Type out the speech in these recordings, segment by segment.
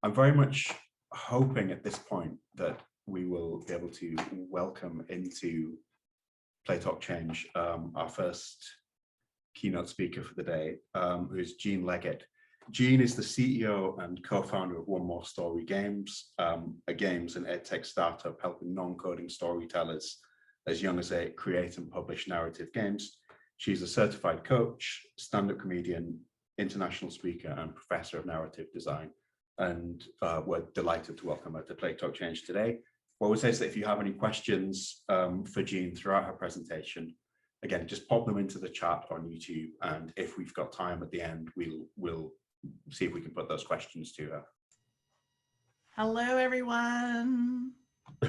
I'm very much hoping at this point that we will be able to welcome into Play Talk Change our first keynote speaker for the day, who is Gene Leggett. Gene is the CEO and co-founder of One More Story Games, a games and edtech startup helping non-coding storytellers as young as 8 create and publish narrative games. She's a certified coach, stand-up comedian, international speaker, and professor of narrative design. And we're delighted to welcome her to Play Talk Change today. What I would say is that if you have any questions for Jean throughout her presentation, again, just pop them into the chat on YouTube, and if we've got time at the end, we'll see if we can put those questions to her. Hello, everyone.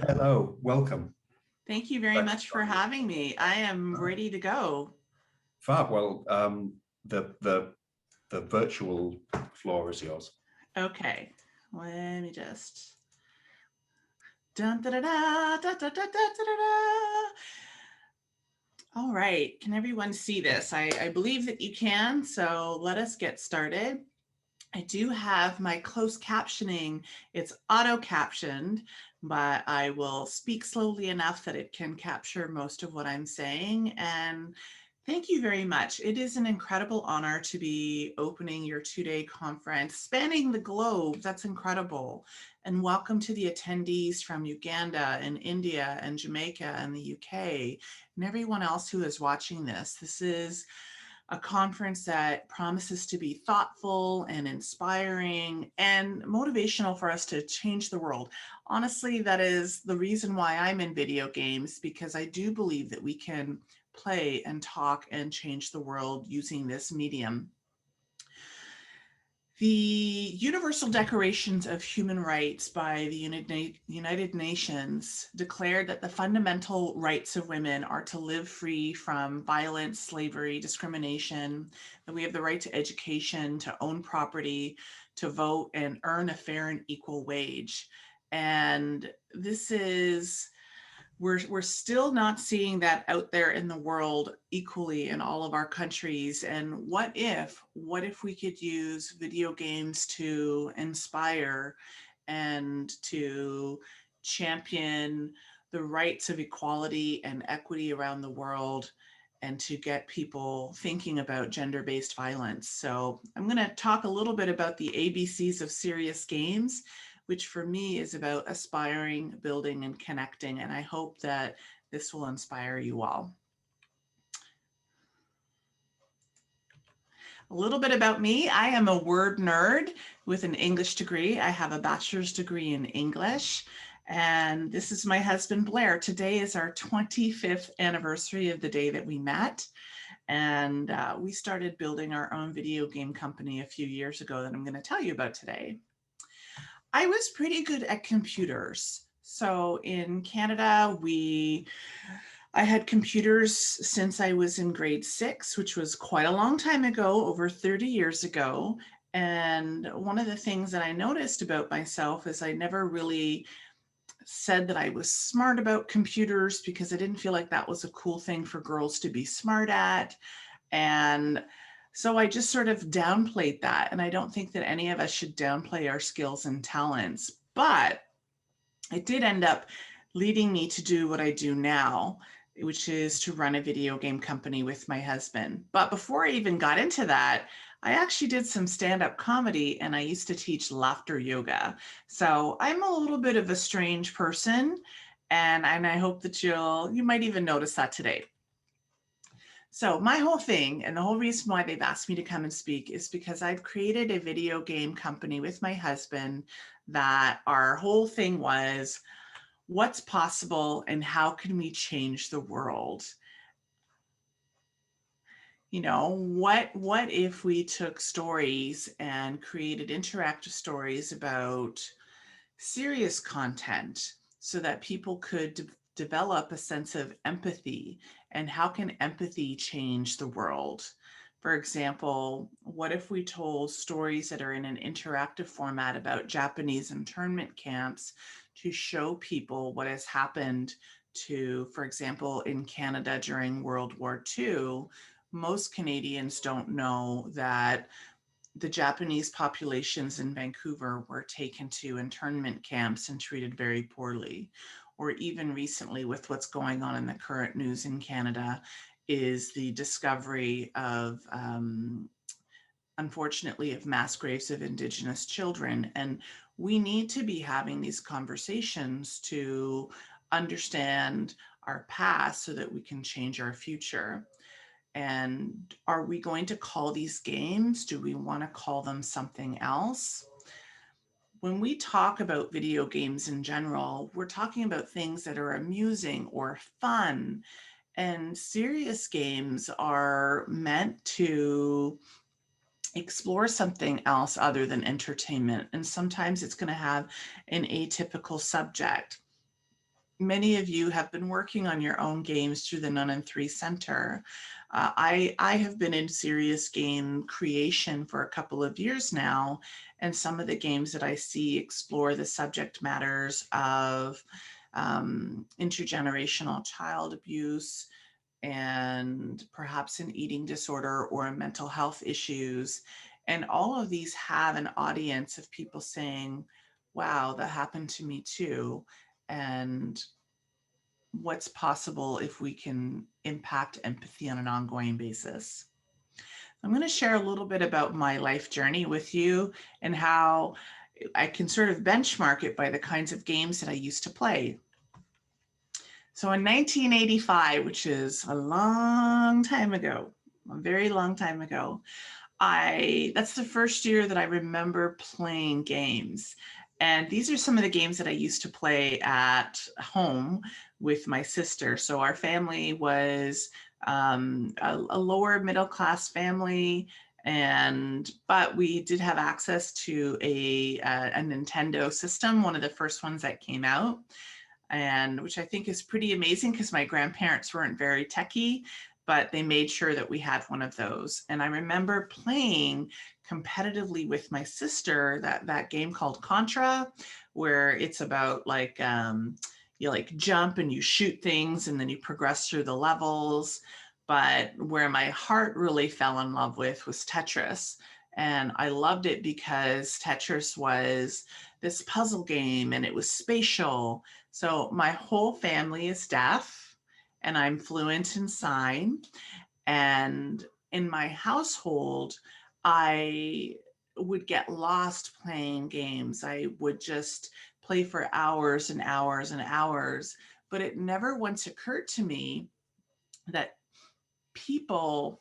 Hello, welcome. Thank you very much for having me. I am ready to go. Fab. Well, the virtual floor is yours. Okay, let me just. Dun, da, da, da, da, da, da, da, da. All right, can everyone see this? I believe that you can, so let us get started. I do have my closed captioning. It's auto captioned, but I will speak slowly enough that it can capture most of what I'm saying. And thank you very much. It is an incredible honor to be opening your 2-day conference spanning the globe. That's incredible. And welcome to the attendees from Uganda and India and Jamaica and the UK and everyone else who is watching this. This is a conference that promises to be thoughtful and inspiring and motivational for us to change the world. Honestly, that is the reason why I'm in video games, because I do believe that we can play and talk and change the world using this medium. The Universal Declarations of Human Rights by the United Nations declared that the fundamental rights of women are to live free from violence, slavery, discrimination, that we have the right to education, to own property, to vote, and earn a fair and equal wage. And this is, we're still not seeing that out there in the world equally in all of our countries. And what if we could use video games to inspire and to champion the rights of equality and equity around the world, and to get people thinking about gender-based violence? So I'm going to talk a little bit about the ABCs of serious games, which for me is about aspiring, building, and connecting. And I hope that this will inspire you all. A little bit about me. I am a word nerd with an English degree. I have a bachelor's degree in English. And this is my husband, Blair. Today is our 25th anniversary of the day that we met. And we started building our own video game company a few years ago that I'm going to tell you about today. I was pretty good at computers. So in Canada, I had computers since I was in grade 6, which was quite a long time ago, over 30 years ago. And one of the things that I noticed about myself is I never really said that I was smart about computers, because I didn't feel like that was a cool thing for girls to be smart at. And so I just sort of downplayed that. And I don't think that any of us should downplay our skills and talents. But it did end up leading me to do what I do now, which is to run a video game company with my husband. But before I even got into that, I actually did some stand-up comedy, and I used to teach laughter yoga. So I'm a little bit of a strange person, and I hope that you might even notice that today. So my whole thing, and the whole reason why they've asked me to come and speak, is because I've created a video game company with my husband that our whole thing was, what's possible and how can we change the world? You know, what if we took stories and created interactive stories about serious content so that people could develop a sense of empathy? And how can empathy change the world? For example, what if we told stories that are in an interactive format about Japanese internment camps to show people what has happened to, for example, in Canada during World War II? Most Canadians don't know that the Japanese populations in Vancouver were taken to internment camps and treated very poorly. Or even recently, with what's going on in the current news in Canada, is the discovery of, unfortunately, of mass graves of Indigenous children. And we need to be having these conversations to understand our past so that we can change our future. And are we going to call these games? Do we want to call them something else? When we talk about video games in general, we're talking about things that are amusing or fun. And serious games are meant to explore something else other than entertainment. And sometimes it's going to have an atypical subject. Many of you have been working on your own games through the None and Three Center. I have been in serious game creation for a couple of years now, and some of the games that I see explore the subject matters of intergenerational child abuse and perhaps an eating disorder or mental health issues. And all of these have an audience of people saying, wow, that happened to me too. And what's possible if we can impact empathy on an ongoing basis. I'm going to share a little bit about my life journey with you and how I can sort of benchmark it by the kinds of games that I used to play. So in 1985, which is a long time ago, a very long time ago, that's the first year that I remember playing games. And these are some of the games that I used to play at home with my sister. So our family was a lower middle class family, but we did have access to a Nintendo system, one of the first ones that came out, and which I think is pretty amazing because my grandparents weren't very techy, but they made sure that we had one of those. And I remember playing competitively with my sister that game called Contra, where it's about like you like jump and you shoot things and then you progress through the levels. But where my heart really fell in love with was Tetris. And I loved it because Tetris was this puzzle game and it was spatial. So my whole family is deaf and I'm fluent in sign. And in my household, I would get lost playing games. I would just play for hours and hours and hours, but it never once occurred to me that people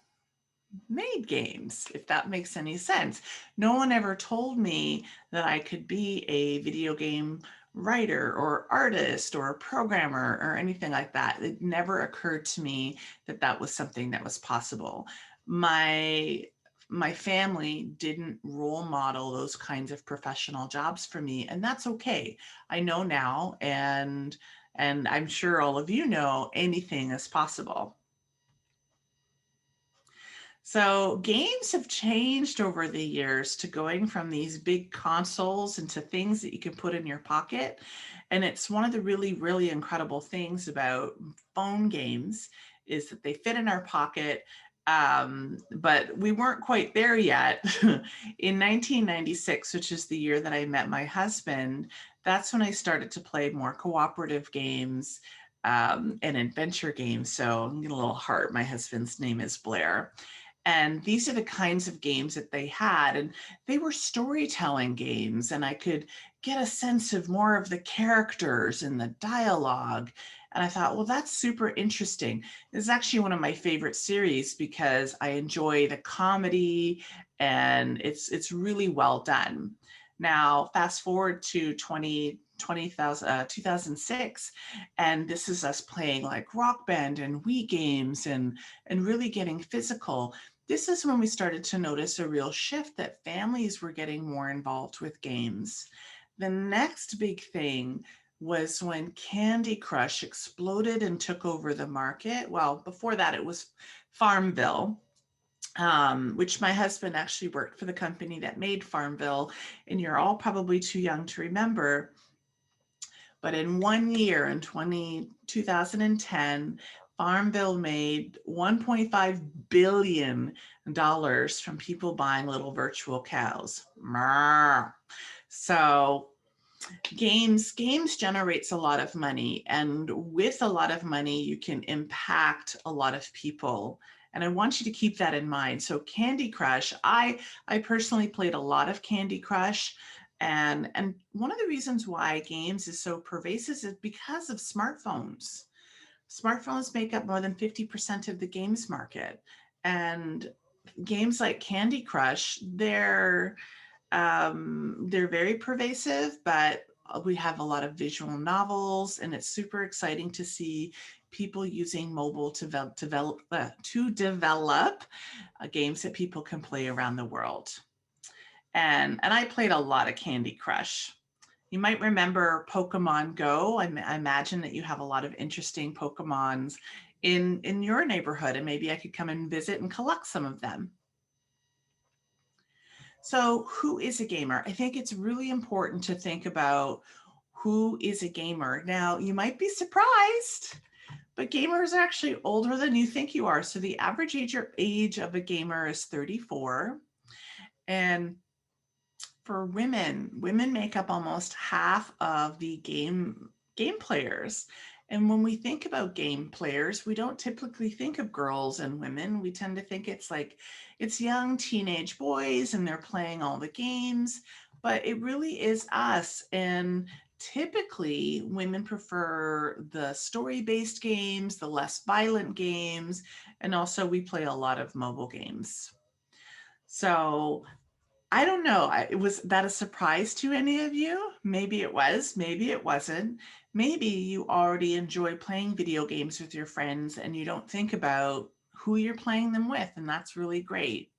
made games, if that makes any sense. No one ever told me that I could be a video game writer or artist or a programmer or anything like that. It never occurred to me that that was something that was possible. My family didn't role model those kinds of professional jobs for me, and that's okay. I know now, and I'm sure all of you know anything is possible. So games have changed over the years to going from these big consoles into things that you can put in your pocket. And it's one of the really, really incredible things about phone games is that they fit in our pocket. But we weren't quite there yet. In 1996, which is the year that I met my husband, that's when I started to play more cooperative games and adventure games. So I'm getting a little heart. My husband's name is Blair. And these are the kinds of games that they had. And they were storytelling games. And I could get a sense of more of the characters and the dialogue. And I thought, well, that's super interesting. This is actually one of my favorite series because I enjoy the comedy and it's really well done. Now, fast forward to 2006, and this is us playing like Rock Band and Wii games and really getting physical. This is when we started to notice a real shift that families were getting more involved with games. The next big thing was when Candy Crush exploded and took over the market. Well, before that, it was Farmville, which my husband actually worked for the company that made Farmville, and you're all probably too young to remember. But in 1 year, in 2010, Farmville made $1.5 billion from people buying little virtual cows. So games generates a lot of money, and with a lot of money you can impact a lot of people, and I want you to keep that in mind. So Candy Crush, I personally played a lot of Candy Crush, and one of the reasons why games is so pervasive is because of smartphones. Smartphones make up more than 50% of the games market, and games like Candy Crush, they're very pervasive, but we have a lot of visual novels, and it's super exciting to see people using mobile to develop games that people can play around the world. And I played a lot of Candy Crush. You might remember Pokemon Go. I imagine that you have a lot of interesting Pokemons in your neighborhood, and maybe I could come and visit and collect some of them. So who is a gamer? I think it's really important to think about who is a gamer. Now, you might be surprised, but gamers are actually older than you think you are. So the average age of a gamer is 34. And for women make up almost half of the game players. And when we think about game players, we don't typically think of girls and women. We tend to think it's young teenage boys and they're playing all the games, but it really is us. And typically women prefer the story-based games, the less violent games, and also we play a lot of mobile games. So I don't know. Was that a surprise to any of you? Maybe it was, maybe it wasn't. Maybe you already enjoy playing video games with your friends and you don't think about who you're playing them with, and that's really great.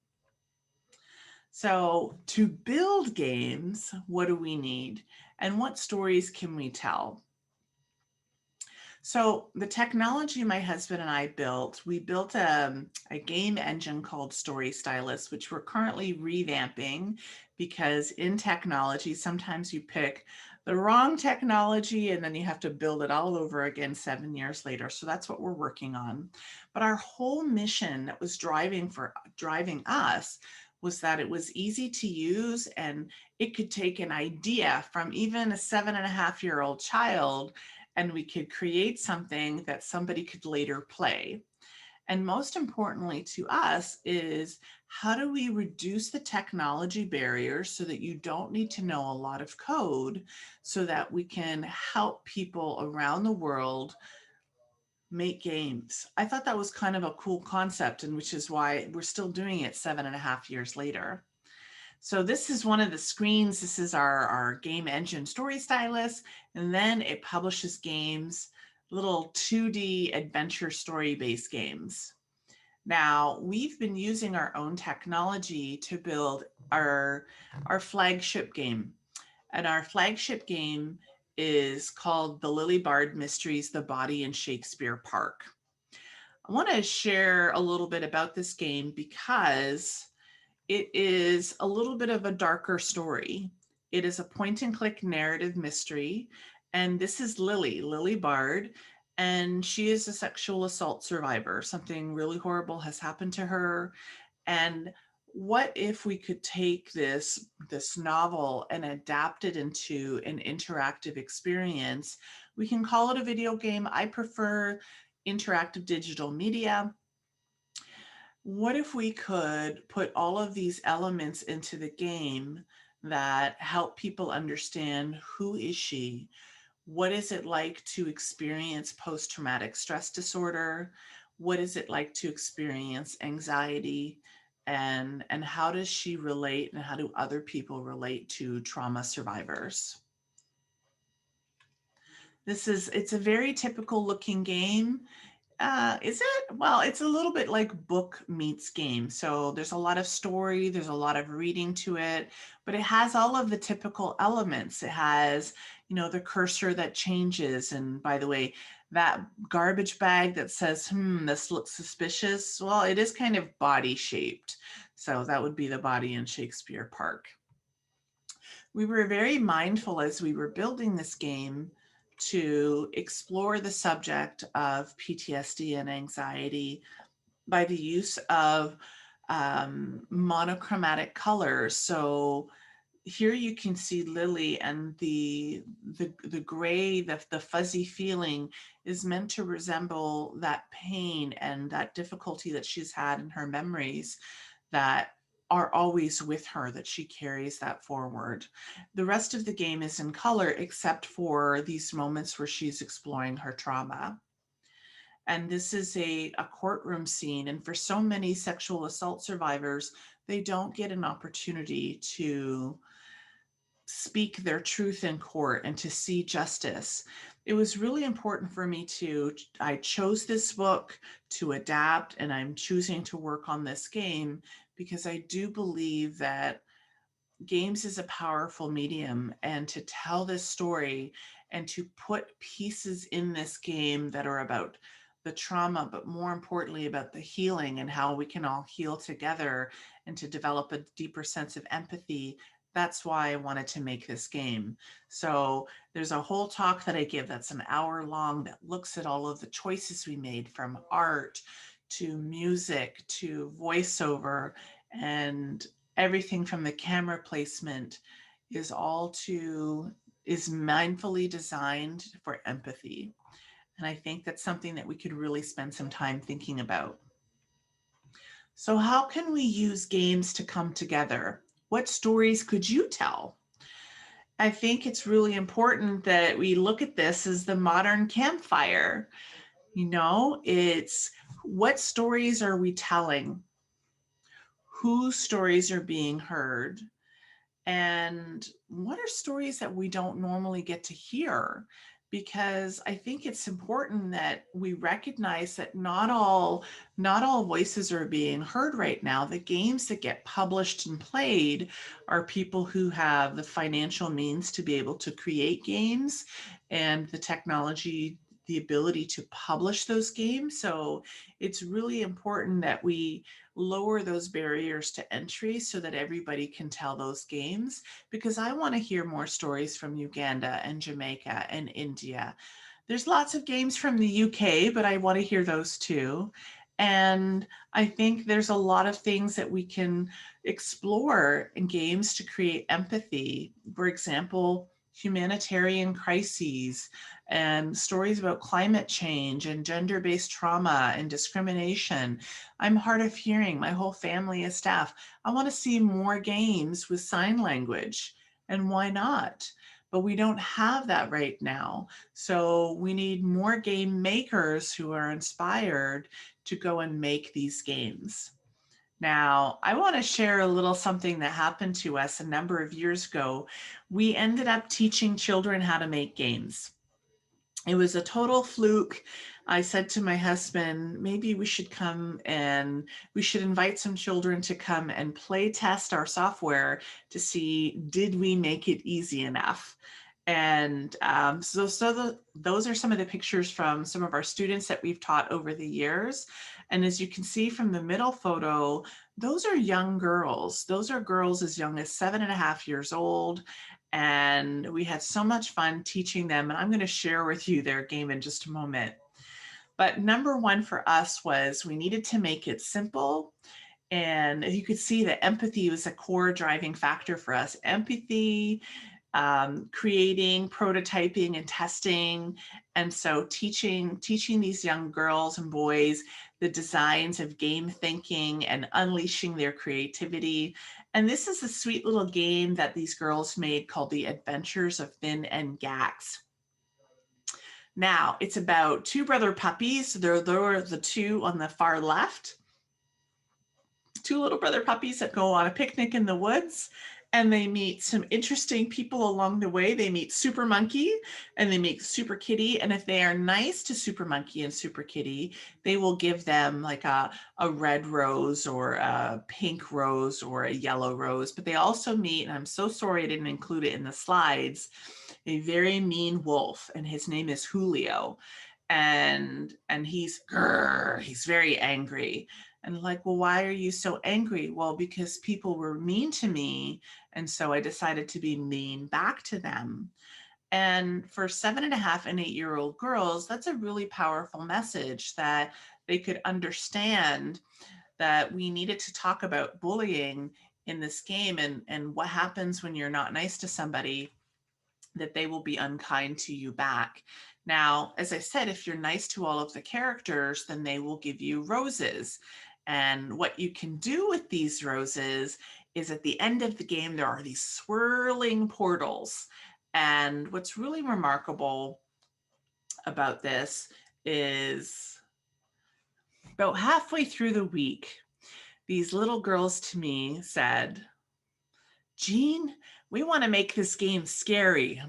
So to build games, what do we need? And what stories can we tell? So the technology my husband and I built, we built a game engine called Story Stylus, which we're currently revamping, because in technology, sometimes you pick the wrong technology and then you have to build it all over again 7 years later. So that's what we're working on. But our whole mission that was driving us was that it was easy to use, and it could take an idea from even a 7.5-year-old child, and we could create something that somebody could later play. And most importantly to us is, how do we reduce the technology barriers so that you don't need to know a lot of code, so that we can help people around the world make games? I thought that was kind of a cool concept, and which is why we're still doing it 7.5 years later. So this is one of the screens. This is our game engine Story Stylus, and then it publishes games, little 2D adventure story-based games. Now, we've been using our own technology to build our flagship game. And our flagship game is called The Lily Bard Mysteries, The Body in Shakespeare Park. I want to share a little bit about this game because it is a little bit of a darker story. It is a point and click narrative mystery. And this is Lily Bard, and she is a sexual assault survivor. Something really horrible has happened to her. And what if we could take this novel and adapt it into an interactive experience? We can call it a video game. I prefer interactive digital media. What if we could put all of these elements into the game that help people understand, who is she? What is it like to experience post-traumatic stress disorder? What is it like to experience anxiety? And how does she relate, and how do other people relate to trauma survivors? It's a very typical looking game. Is it? Well, it's a little bit like book meets game. So there's a lot of story, there's a lot of reading to it, but it has all of the typical elements. It has, the cursor that changes. And by the way, that garbage bag that says, this looks suspicious. Well, it is kind of body shaped. So that would be the body in Shakespeare Park. We were very mindful as we were building this game to explore the subject of PTSD and anxiety by the use of monochromatic colors. So here you can see Lily, and the gray, the fuzzy feeling is meant to resemble that pain and that difficulty that she's had in her memories that are always with her, that she carries that forward. The rest of the game is in color except for these moments where she's exploring her trauma. And this is a courtroom scene. And for so many sexual assault survivors, they don't get an opportunity to speak their truth in court and to see justice. It was really important for me I chose this book to adapt, and I'm choosing to work on this game because I do believe that games is a powerful medium, and to tell this story and to put pieces in this game that are about the trauma, but more importantly about the healing and how we can all heal together and to develop a deeper sense of empathy. That's why I wanted to make this game. So there's a whole talk that I give that's an hour long that looks at all of the choices we made, from art to music to voiceover, and everything from the camera placement is mindfully designed for empathy. And I think that's something that we could really spend some time thinking about. So how can we use games to come together? What stories could you tell? I think it's really important that we look at this as the modern campfire. It's what stories are we telling? Whose stories are being heard? And what are stories that we don't normally get to hear? Because I think it's important that we recognize that not all voices are being heard right now. The games that get published and played are people who have the financial means to be able to create games and the technology, the ability to publish those games. So it's really important that we lower those barriers to entry so that everybody can tell those games, because I want to hear more stories from Uganda and Jamaica and India. There's lots of games from the UK, but I want to hear those too. And I think there's a lot of things that we can explore in games to create empathy. For example, humanitarian crises and stories about climate change and gender-based trauma and discrimination. I'm hard of hearing. My whole family is deaf. I want to see more games with sign language. And why not? But we don't have that right now. So we need more game makers who are inspired to go and make these games. Now, I want to share a little something that happened to us a number of years ago. We ended up teaching children how to make games. It was a total fluke. I said to my husband, maybe we should invite some children to come and play test our software to see, did we make it easy enough? And those are some of the pictures from some of our students that we've taught over the years. And as you can see from the middle photo, those are young girls. Those are girls as young as 7.5 years old. And we had so much fun teaching them. And I'm going to share with you their game in just a moment. But number one for us was we needed to make it simple. And you could see that empathy was a core driving factor for us. Empathy, creating, prototyping, and testing. And so teaching these young girls and boys the designs of game thinking and unleashing their creativity. And this is a sweet little game that these girls made called The Adventures of Finn and Gacks. Now, it's about two brother puppies. They're the two on the far left. Two little brother puppies that go on a picnic in the woods, and they meet some interesting people along the way. They meet Super Monkey and they meet Super Kitty. And if they are nice to Super Monkey and Super Kitty, they will give them like a red rose or a pink rose or a yellow rose. But they also meet, and I'm so sorry I didn't include it in the slides, a very mean wolf, and his name is Julio. And he's very angry. And like, well, why are you so angry? Well, because people were mean to me. And so I decided to be mean back to them. And for 7.5 and 8-year-old girls, that's a really powerful message that they could understand that we needed to talk about bullying in this game, and what happens when you're not nice to somebody, that they will be unkind to you back. Now, as I said, if you're nice to all of the characters, then they will give you roses. And what you can do with these roses is at the end of the game, there are these swirling portals. And what's really remarkable about this is about halfway through the week, these little girls to me said, "Jean, we want to make this game scary."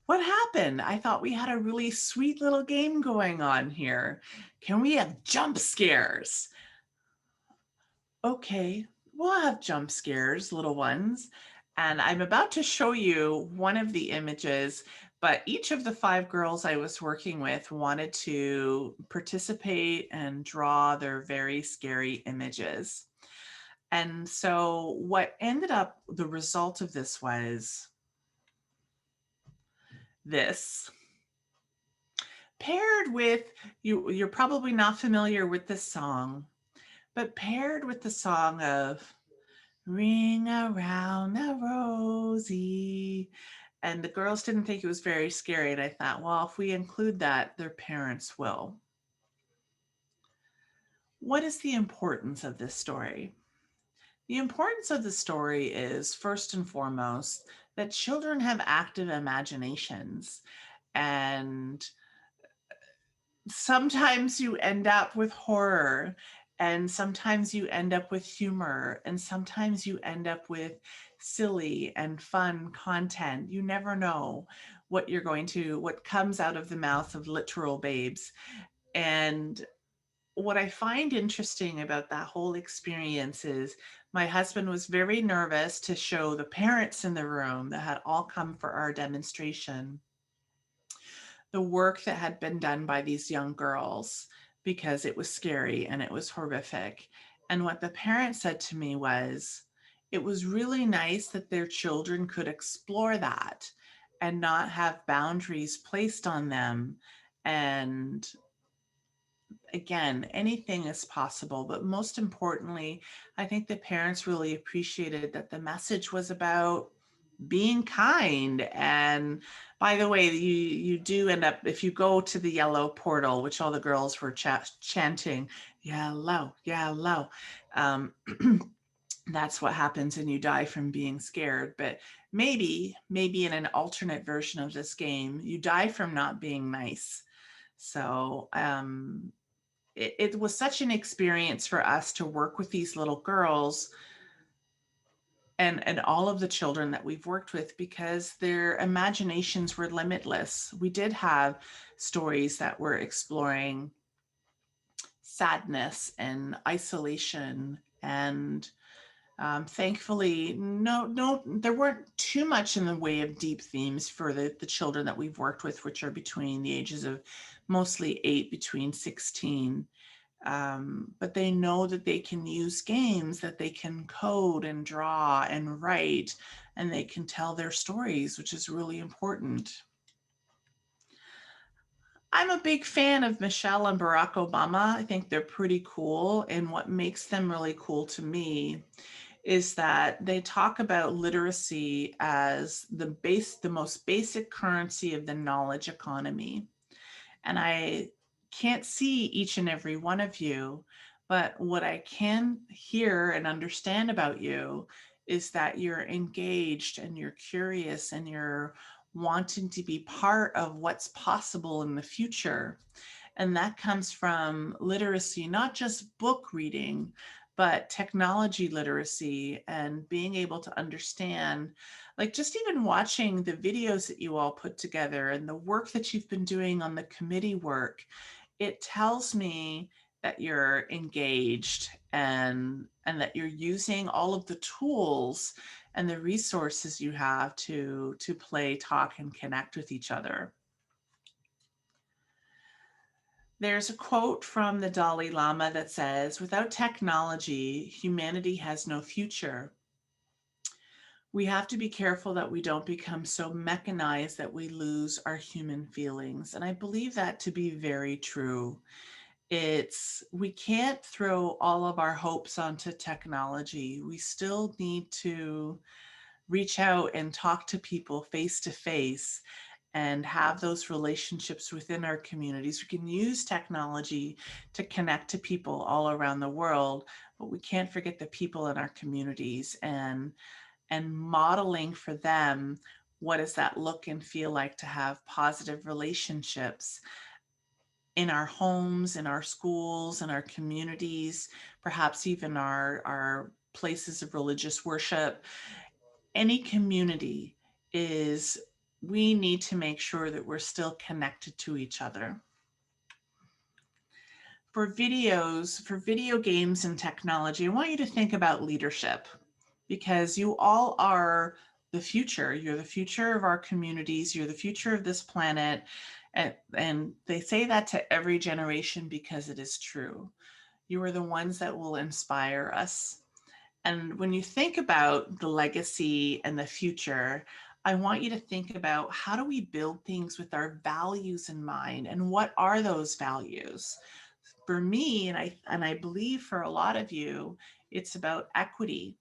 What happened? I thought we had a really sweet little game going on here. Can we have jump scares? Okay, we'll have jump scares, little ones. And I'm about to show you one of the images, but each of the 5 girls I was working with wanted to participate and draw their very scary images. And so what ended up, the result of this was this. Paired with, you're probably not familiar with this song, but paired with the song of Ring Around the Rosie. And the girls didn't think it was very scary. And I thought, well, if we include that, their parents will. What is the importance of this story? The importance of the story is, first and foremost, that children have active imaginations. And sometimes you end up with horror, and sometimes you end up with humor, and sometimes you end up with silly and fun content. You never know what comes out of the mouth of literal babes. And what I find interesting about that whole experience is my husband was very nervous to show the parents in the room that had all come for our demonstration the work that had been done by these young girls, because it was scary and it was horrific. And what the parents said to me was, it was really nice that their children could explore that and not have boundaries placed on them. And again, anything is possible. But most importantly, I think the parents really appreciated that the message was about being kind. And by the way, you do end up, if you go to the yellow portal, which all the girls were chanting, yellow, yellow, that's what happens, and you die from being scared. But maybe in an alternate version of this game, you die from not being nice. So it was such an experience for us to work with these little girls and all of the children that we've worked with, because their imaginations were limitless. We did have stories that were exploring sadness and isolation, and thankfully, no, there weren't too much in the way of deep themes for the children that we've worked with, which are between the ages of mostly 8 between 16. But they know that they can use games, that they can code and draw and write, and they can tell their stories, which is really important. I'm a big fan of Michelle and Barack Obama. I think they're pretty cool. And what makes them really cool to me is that they talk about literacy as the most basic currency of the knowledge economy. And I can't see each and every one of you, but what I can hear and understand about you is that you're engaged and you're curious and you're wanting to be part of what's possible in the future. And that comes from literacy, not just book reading, but technology literacy and being able to understand, like just even watching the videos that you all put together and the work that you've been doing on the committee work. It tells me that you're engaged and that you're using all of the tools and the resources you have to play, talk, and connect with each other. There's a quote from the Dalai Lama that says, "Without technology, humanity has no future. We have to be careful that we don't become so mechanized that we lose our human feelings. And I believe that to be very true. We can't throw all of our hopes onto technology. We still need to reach out and talk to people face to face and have those relationships within our communities. We can use technology to connect to people all around the world, but we can't forget the people in our communities and modeling for them what does that look and feel like to have positive relationships in our homes, in our schools, in our communities, perhaps even our places of religious worship. Any community is, we need to make sure that we're still connected to each other. For video games and technology, I want you to think about leadership, because you all are the future. You're the future of our communities. You're the future of this planet. And they say that to every generation because it is true. You are the ones that will inspire us. And when you think about the legacy and the future, I want you to think about, how do we build things with our values in mind? And what are those values? For me, and I believe for a lot of you, it's about equity,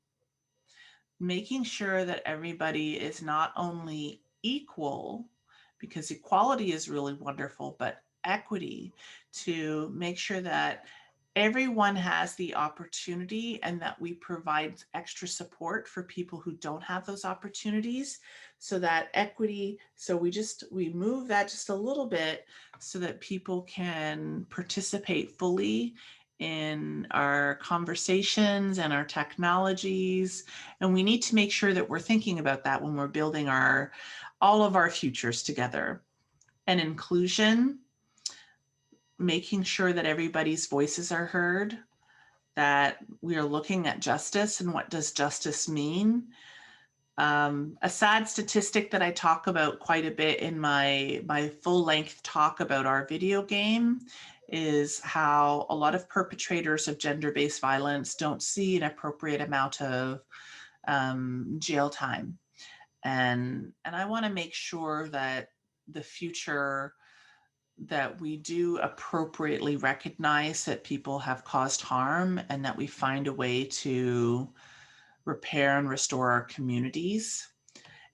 making sure that everybody is not only equal, because equality is really wonderful, but equity, to make sure that everyone has the opportunity and that we provide extra support for people who don't have those opportunities. So that equity, so we move that just a little bit so that people can participate fully in our conversations and our technologies. And we need to make sure that we're thinking about that when we're building all of our futures together. And inclusion, making sure that everybody's voices are heard, that we are looking at justice and what does justice mean. A sad statistic that I talk about quite a bit in my full-length talk about our video game is how a lot of perpetrators of gender-based violence don't see an appropriate amount of jail time. And I want to make sure that the future, that we do appropriately recognize that people have caused harm and that we find a way to repair and restore our communities.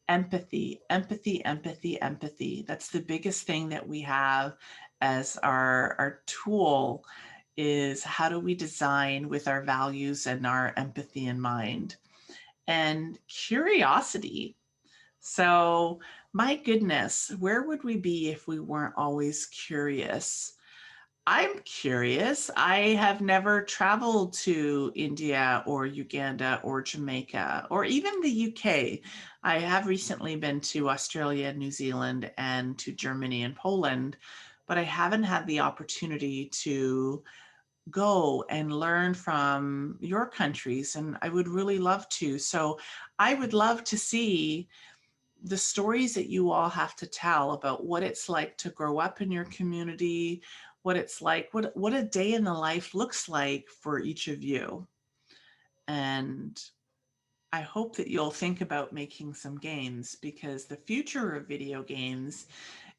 Empathy, empathy, empathy, empathy. That's the biggest thing that we have as our tool, is how do we design with our values and our empathy in mind. And curiosity. So, my goodness, where would we be if we weren't always curious? I'm curious. I have never traveled to India or Uganda or Jamaica or even the UK. I have recently been to Australia, New Zealand, and to Germany and Poland, but I haven't had the opportunity to go and learn from your countries, and I would really love to. So I would love to see the stories that you all have to tell about what it's like to grow up in your community, what it's like, what a day in the life looks like for each of you. And I hope that you'll think about making some games, because the future of video games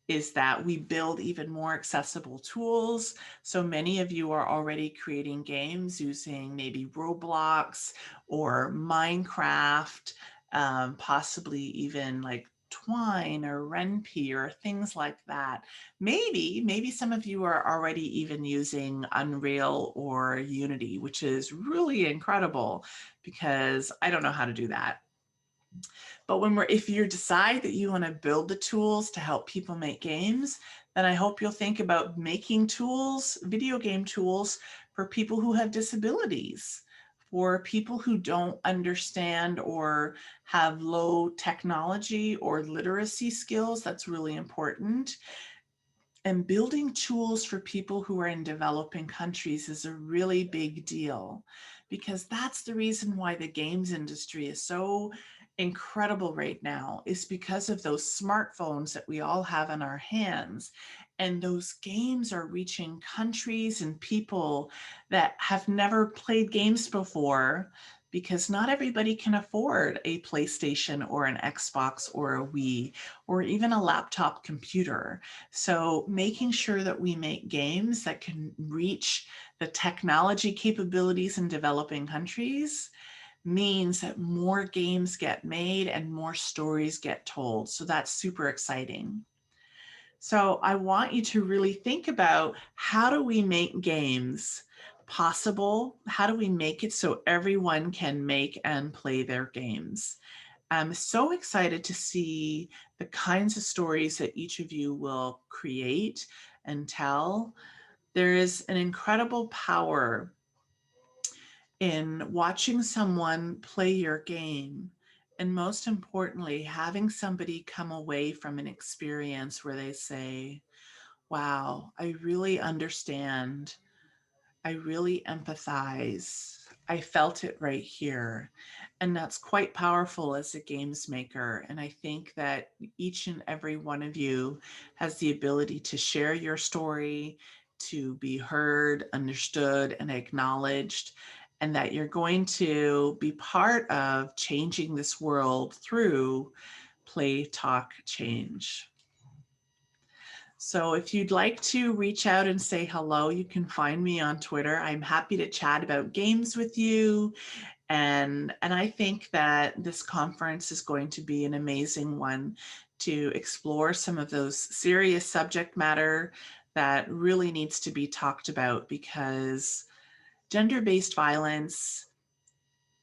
is that we build even more accessible tools. So many of you are already creating games using maybe Roblox or Minecraft, possibly even like Twine or Renpy or things like that. Maybe some of you are already even using Unreal or Unity, which is really incredible, because I don't know how to do that. But if you decide that you want to build the tools to help people make games, then I hope you'll think about making tools, video game tools, for people who have disabilities, for people who don't understand or have low technology or literacy skills. That's really important. And building tools for people who are in developing countries is a really big deal, because that's the reason why the games industry is so incredible right now, is because of those smartphones that we all have in our hands. And those games are reaching countries and people that have never played games before, because not everybody can afford a PlayStation or an Xbox or a Wii or even a laptop computer. So making sure that we make games that can reach the technology capabilities in developing countries means that more games get made and more stories get told. So that's super exciting. So I want you to really think about, how do we make games possible? How do we make it so everyone can make and play their games? I'm so excited to see the kinds of stories that each of you will create and tell. There is an incredible power in watching someone play your game. And most importantly, having somebody come away from an experience where they say, wow, I really understand. I really empathize. I felt it right here. And that's quite powerful as a games maker. And I think that each and every one of you has the ability to share your story, to be heard, understood, and acknowledged, and that you're going to be part of changing this world through play, talk, change. So if you'd like to reach out and say hello, you can find me on Twitter. I'm happy to chat about games with you. And I think that this conference is going to be an amazing one to explore some of those serious subject matter that really needs to be talked about, because gender-based violence,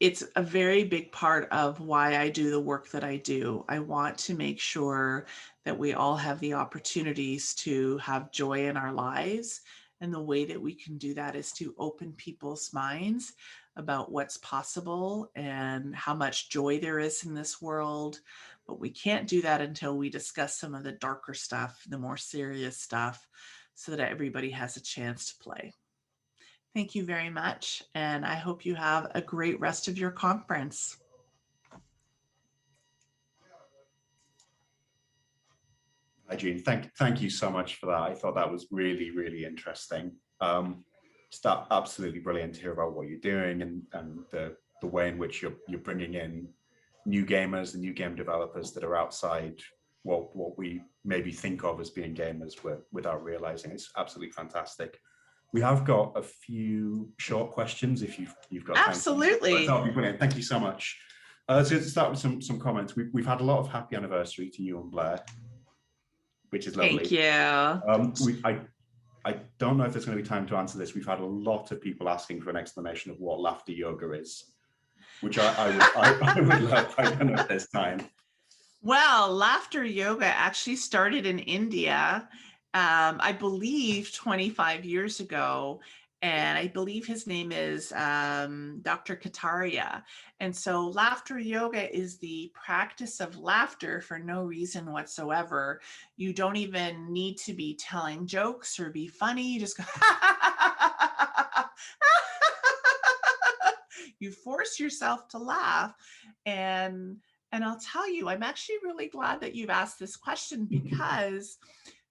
it's a very big part of why I do the work that I do. I want to make sure that we all have the opportunities to have joy in our lives. And the way that we can do that is to open people's minds about what's possible and how much joy there is in this world. But we can't do that until we discuss some of the darker stuff, the more serious stuff, so that everybody has a chance to play. Thank you very much, and I hope you have a great rest of your conference. Hi, Jean. Thank you so much for that. I thought that was really, really interesting. Just absolutely brilliant to hear about what you're doing, and the way in which you're bringing in new gamers and new game developers that are outside what we maybe think of as being gamers without realizing. It's absolutely fantastic. We have got a few short questions if you've got time. Absolutely. That would be brilliant. Thank you so much. So to start with some comments, we've had a lot of happy anniversary to you and Blair, which is lovely. Thank you. I don't know if there's going to be time to answer this. We've had a lot of people asking for an explanation of what laughter yoga is, which I would love. I don't know if there's time. Well, laughter yoga actually started in India, I believe 25 years ago. And I believe his name is Dr. Kataria. And so laughter yoga is the practice of laughter for no reason whatsoever. You don't even need to be telling jokes or be funny. You just go, you force yourself to laugh. And I'll tell you, I'm actually really glad that you've asked this question, because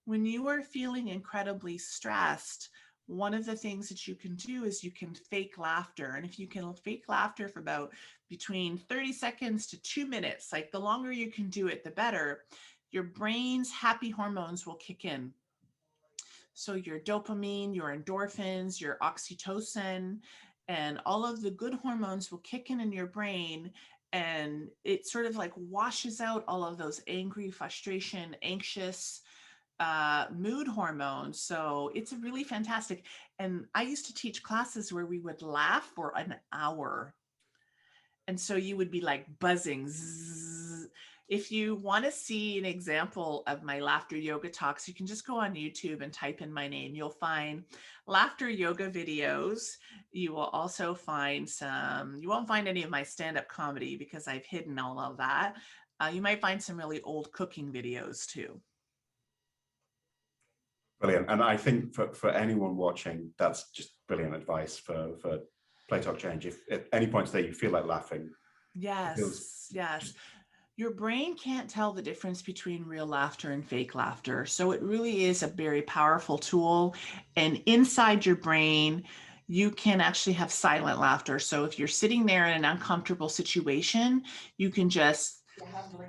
when you are feeling incredibly stressed, one of the things that you can do is you can fake laughter. And if you can fake laughter for about between 30 seconds to 2 minutes, like the longer you can do it, the better, your brain's happy hormones will kick in. So your dopamine, your endorphins, your oxytocin, and all of the good hormones will kick in your brain, and it sort of like washes out all of those angry, frustration, anxious mood hormones. So it's really fantastic. And I used to teach classes where we would laugh for an hour. And so you would be like buzzing. Zzz. If you want to see an example of my laughter yoga talks, you can just go on YouTube and type in my name. You'll find laughter yoga videos. You will also find you won't find any of my stand-up comedy because I've hidden all of that. You might find some really old cooking videos too. Brilliant. And I think for anyone watching, that's just brilliant advice for Play Talk Change. If at any point today you feel like laughing. Yes, yes. Your brain can't tell the difference between real laughter and fake laughter. So it really is a very powerful tool. And inside your brain, you can actually have silent laughter. So if you're sitting there in an uncomfortable situation, you can just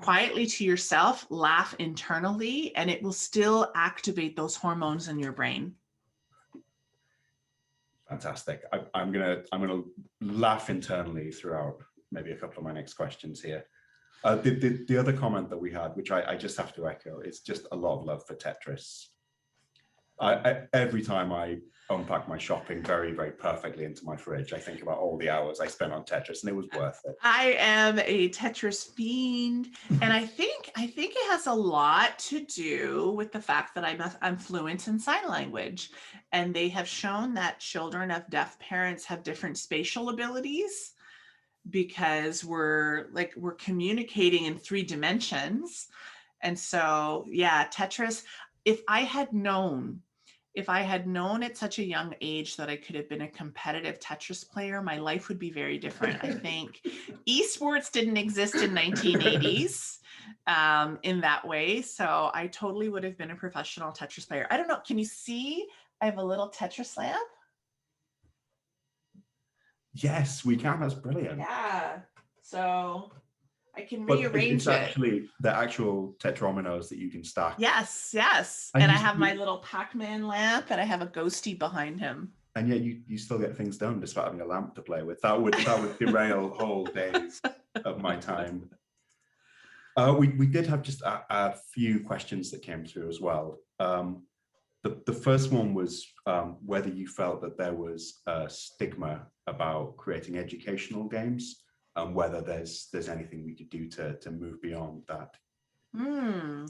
quietly to yourself laugh internally, and it will still activate those hormones in your brain. Fantastic. I'm gonna laugh internally throughout maybe a couple of my next questions here. The other comment that we had, which I just have to echo, is just a lot of love for Tetris. Every time I unpack my shopping very, very perfectly into my fridge, I think about all the hours I spent on Tetris, and it was worth it. I am a Tetris fiend, and I think it has a lot to do with the fact that I'm fluent in sign language, and they have shown that children of deaf parents have different spatial abilities because we're communicating in 3 dimensions. And so, yeah, Tetris, if I had known at such a young age that I could have been a competitive Tetris player, my life would be very different. I think esports didn't exist in 1980s in that way. So I totally would have been a professional Tetris player. I don't know. Can you see? I have a little Tetris lamp. Yes, we can. That's brilliant. Yeah. So I can But rearrange it's it. actually the actual tetrominos that you can stack. Yes, yes. And And I have my little Pac-Man lamp, and I have a ghosty behind him. And yet you still get things done despite having a lamp to play with. That would derail whole days of my time. We did have just a few questions that came through as well. The first one was whether you felt that there was a stigma about creating educational games, and whether there's anything we could do to move beyond that. Well,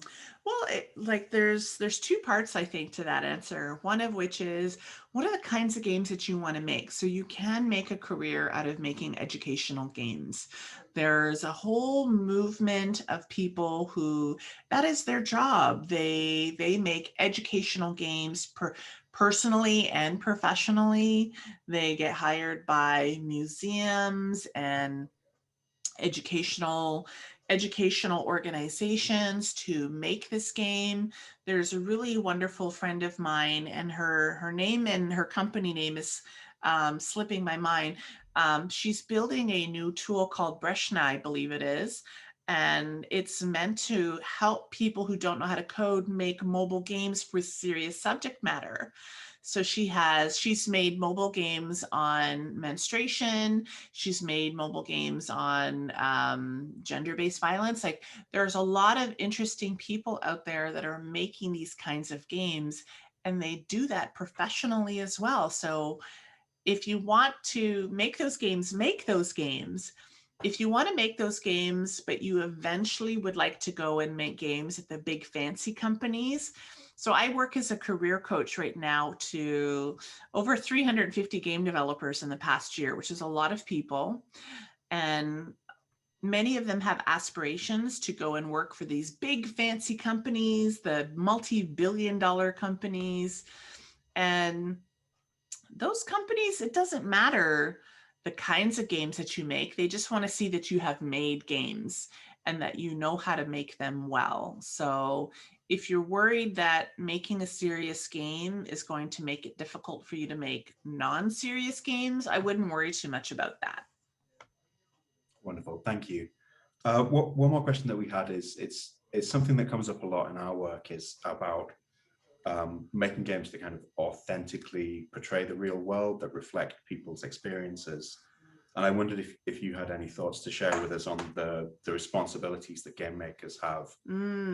there's 2 parts, I think, to that answer. One of which is, what are the kinds of games that you want to make? So you can make a career out of making educational games. There's a whole movement of people who that is their job. They make educational games personally and professionally. They get hired by museums and educational organizations to make this game. There's a really wonderful friend of mine, and her name and her company name is slipping my mind. She's building a new tool called Breshna, I believe it is, and it's meant to help people who don't know how to code make mobile games with serious subject matter. So she's made mobile games on menstruation. She's made mobile games on gender-based violence. Like, there's a lot of interesting people out there that are making these kinds of games, and they do that professionally as well. So if you want to make those games, make those games. If you want to make those games, but you eventually would like to go and make games at the big fancy companies. So I work as a career coach right now to over 350 game developers in the past year, which is a lot of people. And many of them have aspirations to go and work for these big fancy companies, the multi-billion-dollar companies. And those companies, it doesn't matter the kinds of games that you make. They just want to see that you have made games and that you know how to make them well. So if you're worried that making a serious game is going to make it difficult for you to make non-serious games, I wouldn't worry too much about that. Wonderful, thank you. One more question that we had is, it's something that comes up a lot in our work, is about making games that kind of authentically portray the real world, that reflect people's experiences. And I wondered if you had any thoughts to share with us on the responsibilities that game makers have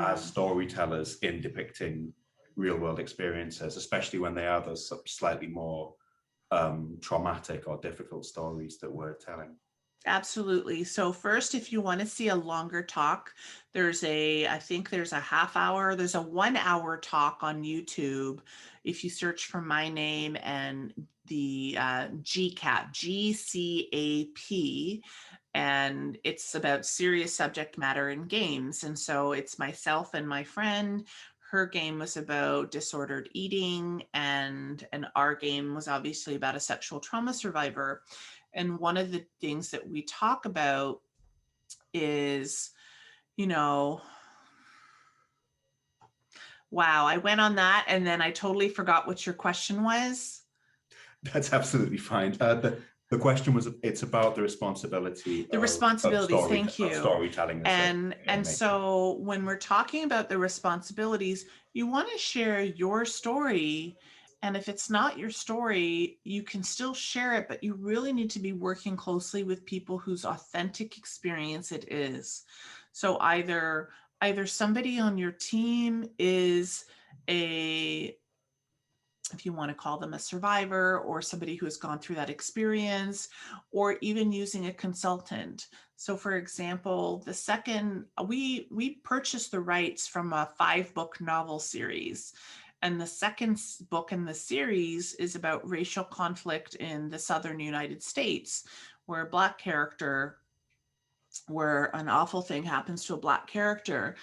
as storytellers in depicting real world experiences, especially when they are those slightly more traumatic or difficult stories that we're telling. Absolutely. So first, if you want to see a longer talk, I think there's a half hour, there's a 1 hour talk on YouTube. If you search for my name and the GCAP, GCAP, and it's about serious subject matter in games. And so it's myself and my friend. Her game was about disordered eating, and our game was obviously about a sexual trauma survivor. And one of the things that we talk about is, wow, I went on that and then I totally forgot what your question was. That's absolutely fine. The question was, it's about the responsibility The responsibilities, thank of you. storytelling as a And game maker. so when we're talking about the responsibilities, you want to share your story. And if it's not your story, you can still share it, but you really need to be working closely with people whose authentic experience it is. So either somebody on your team is a, if you want to call them a survivor, or somebody who has gone through that experience, or even using a consultant. So for example, the second we purchased the rights from a 5-book novel series, and the second book in the series is about racial conflict in the southern United States, where a black character, where an awful thing happens to a black character.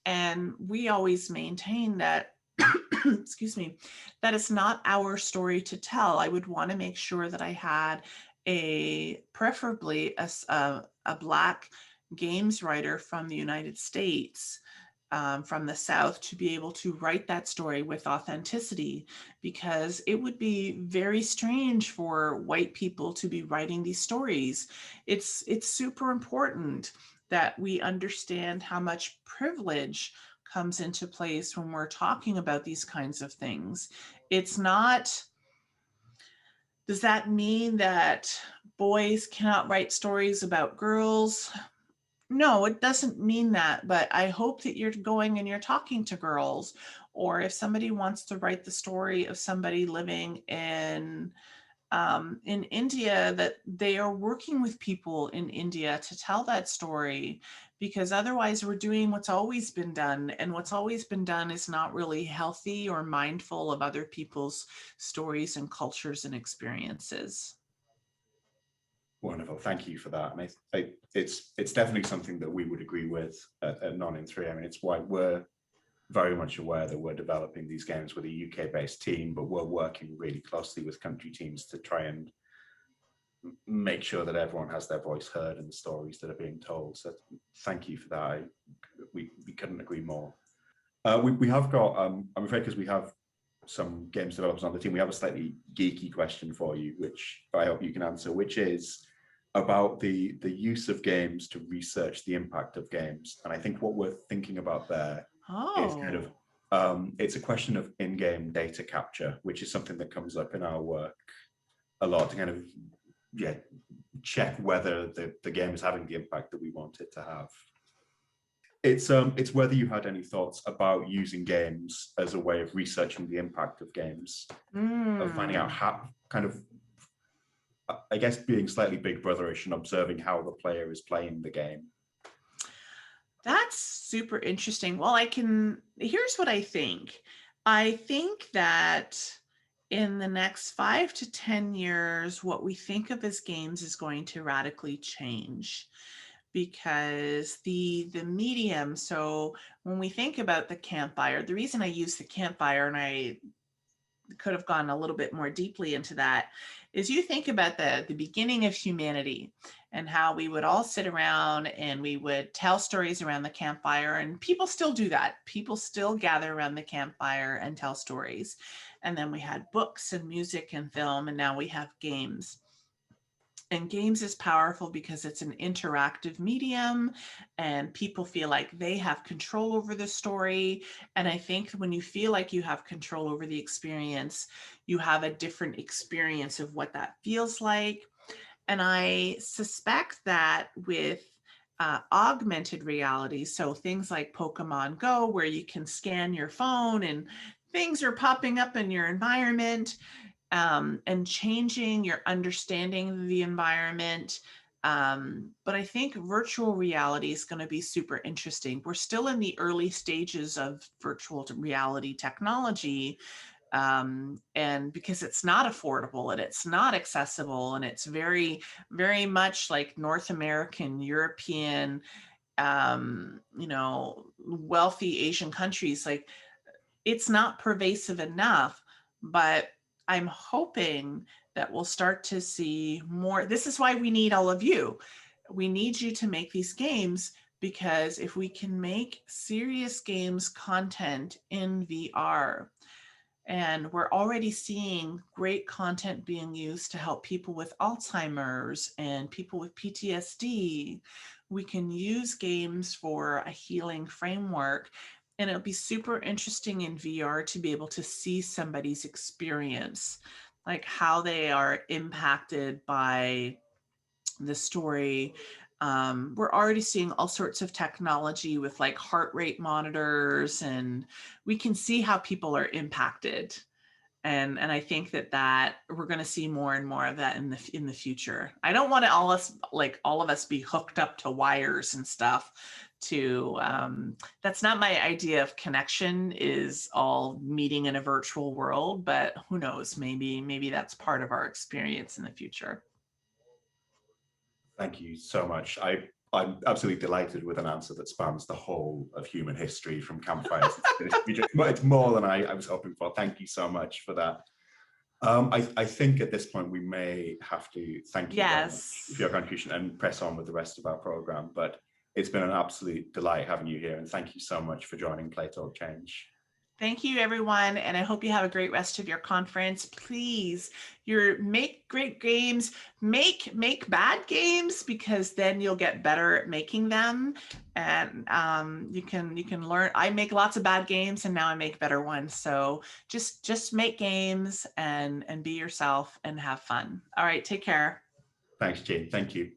And we always maintain that excuse me, that is not our story to tell. I would want to make sure that I had preferably a black games writer from the United States, from the South, to be able to write that story with authenticity, because it would be very strange for white people to be writing these stories. It's super important that we understand how much privilege comes into place when we're talking about these kinds of things. It's not, does that mean that boys cannot write stories about girls? No, it doesn't mean that, but I hope that you're going and you're talking to girls, or if somebody wants to write the story of somebody living in India, that they are working with people in India to tell that story, because otherwise we're doing what's always been done, and what's always been done is not really healthy or mindful of other people's stories and cultures and experiences. Wonderful, thank you for that. And it's definitely something that we would agree with at Non in 3. I mean, it's why we're very much aware that we're developing these games with a UK-based team, but we're working really closely with country teams to try and make sure that everyone has their voice heard in the stories that are being told. So thank you for that. We couldn't agree more. We have got, I'm afraid, because we have some games developers on the team, we have a slightly geeky question for you, which I hope you can answer, which is about the use of games to research the impact of games. And I think what we're thinking about there is kind of, it's a question of in-game data capture, which is something that comes up in our work a lot, to kind of check whether the game is having the impact that we want it to have. It's whether you had any thoughts about using games as a way of researching the impact of games, of finding out how, kind of, I guess, being slightly Big Brotherish and observing how the player is playing the game. That's super interesting. Well, here's what I think. I think that in the next 5 to 10 years, what we think of as games is going to radically change, because the medium, so when we think about the campfire, the reason I use the campfire, and I could have gone a little bit more deeply into that, is you think about the beginning of humanity and how we would all sit around and we would tell stories around the campfire, and people still do that. People still gather around the campfire and tell stories. And then we had books and music and film, and now we have games. And games is powerful because it's an interactive medium and people feel like they have control over the story. And I think when you feel like you have control over the experience, you have a different experience of what that feels like. And I suspect that with augmented reality, so things like Pokemon Go, where you can scan your phone and things are popping up in your environment, and changing your understanding of the environment. But I think virtual reality is going to be super interesting. We're still in the early stages of virtual reality technology, and because it's not affordable and it's not accessible, and it's very, very much like North American, European, wealthy Asian countries, like it's not pervasive enough. But I'm hoping that we'll start to see more. This is why we need all of you. We need you to make these games, because if we can make serious games content in VR, And we're already seeing great content being used to help people with Alzheimer's and people with PTSD. We can use games for a healing framework. And it'll be super interesting in VR to be able to see somebody's experience, like how they are impacted by the story. We're already seeing all sorts of technology with like heart rate monitors, and we can see how people are impacted. And I think that we're going to see more and more of that in the future. I don't want to all of us be hooked up to wires and stuff. That's not my idea of connection, is all meeting in a virtual world. But who knows? Maybe that's part of our experience in the future. Thank you so much. I'm absolutely delighted with an answer that spans the whole of human history, from campfires to this future. It's more than I was hoping for. Thank you so much for that. I think at this point we may have to thank you very much Yes. for your contribution and press on with the rest of our program. But it's been an absolute delight having you here, and thank you so much for joining Play Talk Change. Thank you, everyone, and I hope you have a great rest of your conference. Please, make great games, make bad games, because then you'll get better at making them, and you can learn. I make lots of bad games, and now I make better ones. So just make games and be yourself and have fun. All right, take care. Thanks, Jane. Thank you.